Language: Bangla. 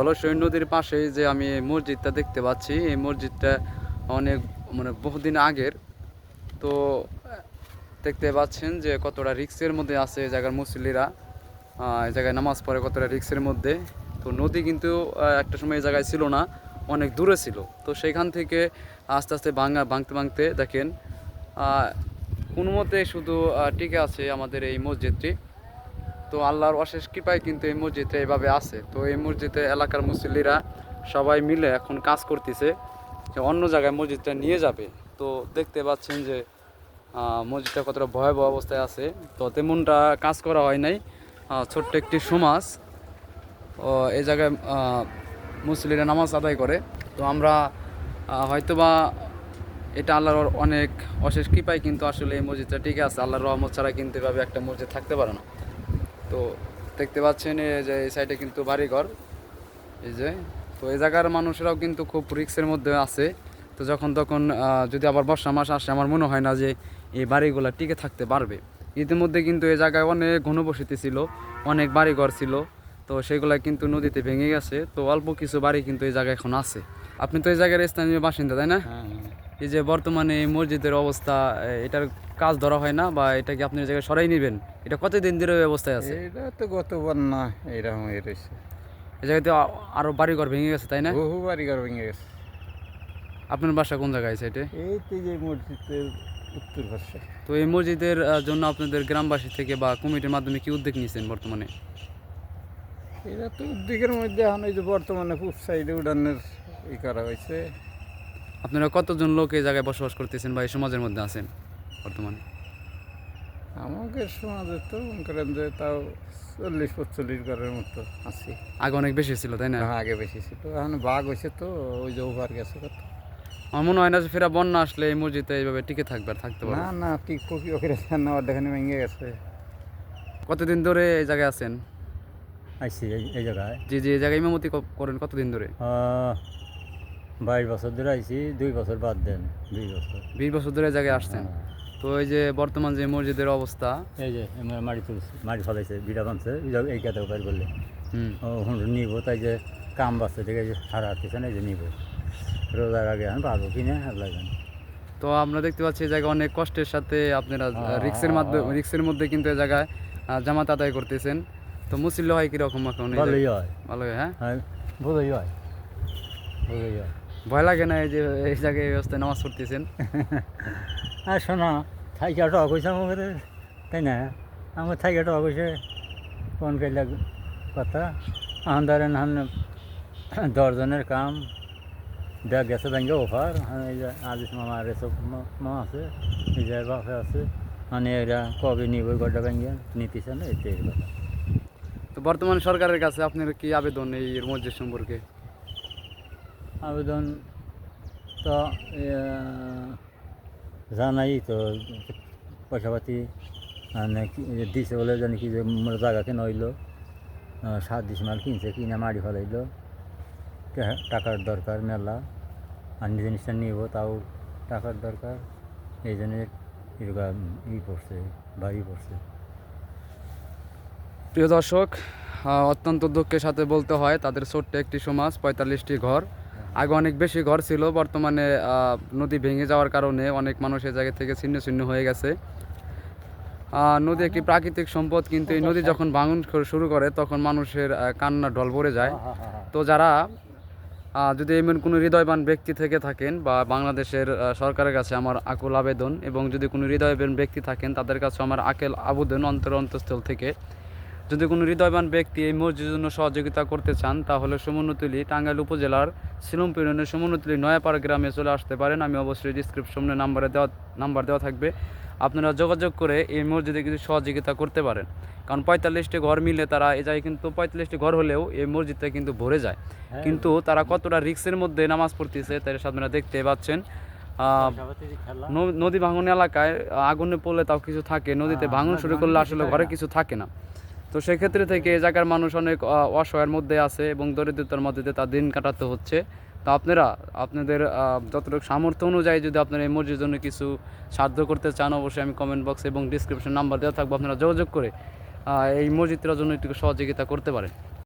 জলাশয় নদীর পাশেই যে আমি এই মসজিদটা দেখতে পাচ্ছি, এই মসজিদটা অনেক বহুদিন আগের। তো দেখতে পাচ্ছেন যে কতটা রিক্সের মধ্যে আছে এই জায়গার মুসল্লিরা, এই জায়গায় নামাজ পড়ে কতটা রিক্সের মধ্যে। তো নদী কিন্তু একটা সময় এই জায়গায় ছিল না, অনেক দূরে ছিল। তো সেখান থেকে আস্তে আস্তে ভাঙতে ভাঙতে দেখেন কোনো মতে শুধু টিকে আছে আমাদের এই মসজিদটি। তো আল্লাহর অশেষ কৃপায় কিন্তু এই মসজিদটা এভাবে আছে। তো এই মসজিদে এলাকার মুসল্লিরা সবাই মিলে এখন কাজ করতেছে যে অন্য জায়গায় মসজিদটা নিয়ে যাবে। তো দেখতে পাচ্ছেন যে মসজিদটা কতটা ভয়াবহ অবস্থায় আছে। তো তেমনটা কাজ করা হয় নাই, ছোট্ট একটি সমাজ এই জায়গায় মুসল্লিরা নামাজ আদায় করে। তো আমরা হয়তোবা এটা আল্লাহর অনেক অশেষ কৃপায় কিন্তু আসলে এই মসজিদটা টিকে আছে। আল্লাহর রহমত ছাড়া কিন্তু এভাবে একটা মসজিদ থাকতে পারে না। তো দেখতে পাচ্ছেন এই যে এই সাইডে কিন্তু বাড়িঘর, এই যে। তো এই জায়গার মানুষেরাও কিন্তু খুব রিক্সের মধ্যে আছে। তো যখন তখন যদি আবার বর্ষা মাস আসে, আমার মনে হয় না যে এই বাড়িগুলো টিকে থাকতে পারবে। ইতিমধ্যে কিন্তু এই জায়গায় অনেক ঘনবসতি ছিল, অনেক বাড়িঘর ছিল। তো সেগুলো কিন্তু নদীতে ভেঙে গেছে। তো অল্প কিছু বাড়ি কিন্তু এই জায়গায় এখন আছে। আপনি তো এই জায়গার স্থানীয় বাসিন্দা, তাই না? এই যে বর্তমানে এই মসজিদের অবস্থা, এটার কাজ ধরা হয় না, বা এটা কি আপনি এই জায়গায় সরাই নেবেন? এটা কতদিন ধরে ওই অবস্থায় আছে? এটা তো গত বন্যা এরকম রয়েছে। এই জায়গায় তো আরো বাড়িঘর ভেঙে গেছে, তাই না? বহু বাড়িঘর ভেঙে গেছে। আপনার বাসা কোন জায়গায় আছে এটা? এই তো যে মসজিদের উত্তর পাশে। তো এই মসজিদের জন্য আপনাদের গ্রামবাসী থেকে বা কমিটির মাধ্যমে কি উদ্যোগ নিয়েছেন বর্তমানে? এটা তো উদ্যোগের মধ্যে এখন এই যে বর্তমানে পূব সাইডে উড়ানের করা হয়েছে। আপনারা কতজন লোক এই জায়গায় বসবাস করতেছেন বা এই সমাজের মধ্যে আছেন বর্তমানে? আমাদের সমাজে তো মনে করেন যে তাও 40-45 ঘরের মতো আছি। আগে অনেক বেশি ছিল, তাই না? আগে বেশি ছিল, এখন বাঘ হয়েছে তো ওই যে ওভার গেছে কত। আমার মনে হয় না যে ফেরা বন্যা আসলে এই মসজিদে এইভাবে টিকে থাকবে আর থাকতে না পারবে। না ঠিক পকি ওখানে না, অর্ধেখানে ভেঙে গেছে। কতদিন ধরে এই জায়গায় আছেন? আইসি এই জায়গায় জি জি, এই জায়গায় ইমামতি করেন কতদিন ধরে? 22 বছর ধরে আইসি, 2 বছর বাদ দেন 2 বছর। 20 বছর ধরে এই জায়গায় আসছেন। তো এই যে বর্তমান যে মসজিদের অবস্থা, এই যে মাটি তুলছে, মাটি ফলাইছে, বিড়া বানছে এই কাতে উপায় করলে হুম, নিব, তাই যে কাম বাঁচছে দেখে যে সারা আসতেছে না, এই যে নিব রোজার আগে আমি পাবো কিনে লাগেন। তো আমরা দেখতে পাচ্ছি এই জায়গায় অনেক কষ্টের সাথে আপনারা রিক্সের মধ্যে কিন্তু এই জায়গায় জামাত আদায় করতেছেন। তো মুসল্লি হয় কিরকম এখন? ভালোই হয়, ভালোই, হ্যাঁ। ভালোই হয়, ভালোই হয়। ভয় লাগে না এই যে এই জায়গায় এই অবস্থায় নামাজ পড়তেছেন? আর শোনা থাইকা টক হয়েছে আমাদের, তাই না? আমার থাইকা টক হয়েছে কোন কাইলা কথা এখন ধরেন হান 10 জনের কাম দেখ গেছে ব্যাঙ্গে অফার। এই যে আজিজ মামা আর এসব মামা আছে, এই যে বাপে আছে, মানে এরা কবে নিব গড্ডা ব্যাঙ্গে নিতেছে না, এতে কথা। তো বর্তমান সরকারের কাছে আপনার কি আবেদন এই মসজিদ সম্পর্কে? আবেদন তো জানাই তো, পয়সাপাতি মানে দিছে বলে জানি কি যে জায়গা কেন হইলো, 7 ডিসমাল কিনছে, কিনে মাড়ি ফেলাইলো, টাকার দরকার মেলা, আর জিনিসটা নিব তাও টাকার দরকার, এই জন্য পড়ছে, বাড়ি পড়ছে। প্রিয় দর্শক, অত্যন্ত দুঃখের সাথে বলতে হয় তাদের ছোট্ট একটি সমাজ, 45টি ঘর। আগে অনেক বেশি ঘর ছিল, বর্তমানে নদী ভেঙে যাওয়ার কারণে অনেক মানুষ এই জায়গা থেকে ছিন্ন ছিন্ন হয়ে গেছে। নদী একটি প্রাকৃতিক সম্পদ, কিন্তু এই নদী যখন ভাঙন শুরু করে তখন মানুষের কান্না ঢল ভরে যায়। তো যারা যদি এমন কোনো হৃদয়বান ব্যক্তি থেকে থাকেন বা বাংলাদেশের সরকারের কাছে আমার আকুল আবেদন, এবং যদি কোনো হৃদয়বান ব্যক্তি থাকেন তাদের কাছে আমার আকুল আবেদন অন্তরস্থল থেকে, যদি কোনো হৃদয়বান ব্যক্তি এই মসজিদের জন্য সহযোগিতা করতে চান তাহলে সমুন্নতুলি টাঙ্গাইল উপজেলার শিলমপুর ইউনিয়নের সমুন্নতুলি নয়াপাড়া গ্রামে চলে আসতে পারেন। আমি অবশ্যই ডিসক্রিপশনে নাম্বার দেওয়া থাকবে, আপনারা যোগাযোগ করে এই মসজিদে কিছু সহযোগিতা করতে পারেন। কারণ 45টি ঘর মিলে তারা এই জায়গায় কিন্তু 45টি ঘর হলেও এই মসজিদটা কিন্তু ভরে যায়। কিন্তু তারা কতটা রিক্সের মধ্যে নামাজ পড়তেছে তাই আপনারা দেখতে পাচ্ছেন। নদী ভাঙন এলাকায় আগুনে পড়লে তাও কিছু থাকে, নদীতে ভাঙন শুরু করলে আসলে ঘরে কিছু থাকে না। তো সেক্ষেত্রে থেকে এই জায়গার মানুষ অনেক অসহায়ের মধ্যে আছে এবং দরিদ্রতার মধ্যে তার দিন কাটাতে হচ্ছে। তো আপনারা আপনাদের যতটুকু সামর্থ্য অনুযায়ী যদি আপনারা এই মসজিদের জন্য কিছু সাহায্য করতে চান, অবশ্যই আমি কমেন্ট বক্সে এবং ডিসক্রিপশন নাম্বার দেওয়া থাকবো, আপনারা যোগাযোগ করে এই মসজিদটার জন্য একটু সহযোগিতা করতে পারেন।